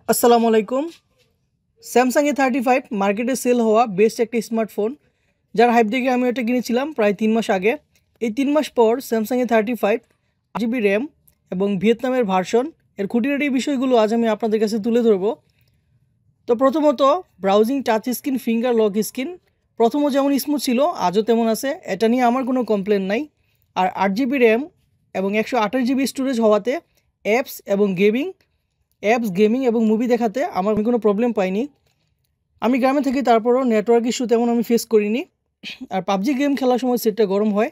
আসসালামু আলাইকুম। Samsung A35 মার্কেটে সেল হওয়া বেস্ট একটা স্মার্টফোন, যার হাইপ দেখে আমি এটা কিনেছিলাম প্রায় 3 মাস আগে। এই 3 মাস পর স্যামসাং A35 8GB র্যাম এবং ভিয়েতনামের ভার্সন এর খুঁটিনাটি বিষয়গুলো আজ আমি আপনাদের কাছে তুলে ধরবো। তো প্রথমত, browsing touch screen, finger lock screen প্রথমও যেমন স্মুথ ছিল আজও তেমন আছে, এটা নিয়ে আমার কোনো কমপ্লেন নাই। আর 8GB র্যাম এবং 128GB স্টোরেজ হওয়াতে গেমিং এবং মুভি দেখাতে আমার কোনো প্রবলেম পাইনি। আমি গ্রামে থাকি, তারপরও নেটওয়ার্ক ইস্যু তেমন আমি ফেস করিনি। আর পাবজি গেম খেলার সময় সেটটা গরম হয়,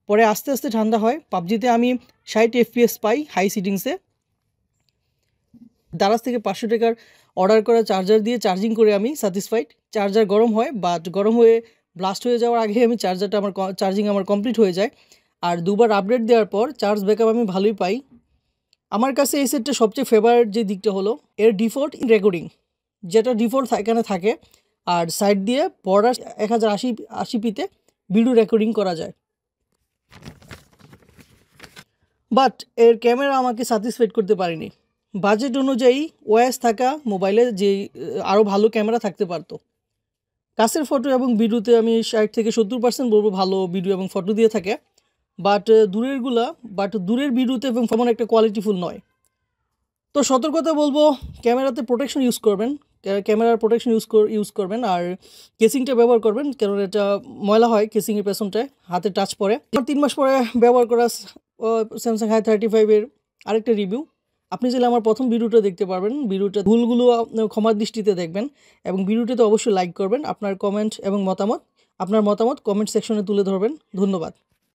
পরে আস্তে আস্তে ঠান্ডা হয়। পাবজিতে আমি 60 FPS পাই হাই সিটিংসে। দারাজ থেকে 500 টাকার অর্ডার করা চার্জার দিয়ে চার্জিং করে আমি স্যাটিসফাইড। চার্জার গরম হয়, বাট গরম হয়ে ব্লাস্ট হয়ে যাওয়ার আগে আমি চার্জিং আমার কমপ্লিট হয়ে যায়। আর দুবার আপডেট দেওয়ার পর চার্জ ব্যাকআপ আমি ভালোই পাই। আমার কাছে এই সেটটা সবচেয়ে ফেভারিট যে দিকটা হলো এর ডিফল্ট রেকর্ডিং, যেটা ডিফল্ট এখানে থাকে। আর সাইড দিয়ে বর্ডার 1080p ভিডিও রেকর্ডিং করা যায়। বাট এর ক্যামেরা আমাকে স্যাটিসফাইড করতে পারেনি। বাজেট অনুযায়ী ওএস থাকা মোবাইলে যে আরও ভালো ক্যামেরা থাকতে পারতো। কাছের ফটো এবং ভিডিওতে আমি 60 থেকে 70% বলবো ভালো ভিডিও এবং ফটো দিয়ে থাকে। বাট দূরের ভিডিওতে এবং তেমন একটা কোয়ালিটিফুল নয়। তো সতর্কতা বলবো, ক্যামেরাতে প্রোটেকশন ইউজ করবেন, ক্যামেরার প্রোটেকশন ইউজ করবেন। আর কেসিংটা ব্যবহার করবেন, কারণ এটা ময়লা হয় কেসিংয়ের পেছনটায়, হাতে টাচ পড়ে। 3 মাস পরে ব্যবহার করা স্যামসাং A35 আরেকটা রিভিউ আপনি চাইলে আমার প্রথম ভিডিওটা দেখতে পারবেন। ভিডিওটা ভুলগুলো ক্ষমার দৃষ্টিতে দেখবেন এবং ভিডিওটাতে অবশ্যই লাইক করবেন। আপনার মতামত কমেন্ট সেকশনে তুলে ধরবেন। ধন্যবাদ।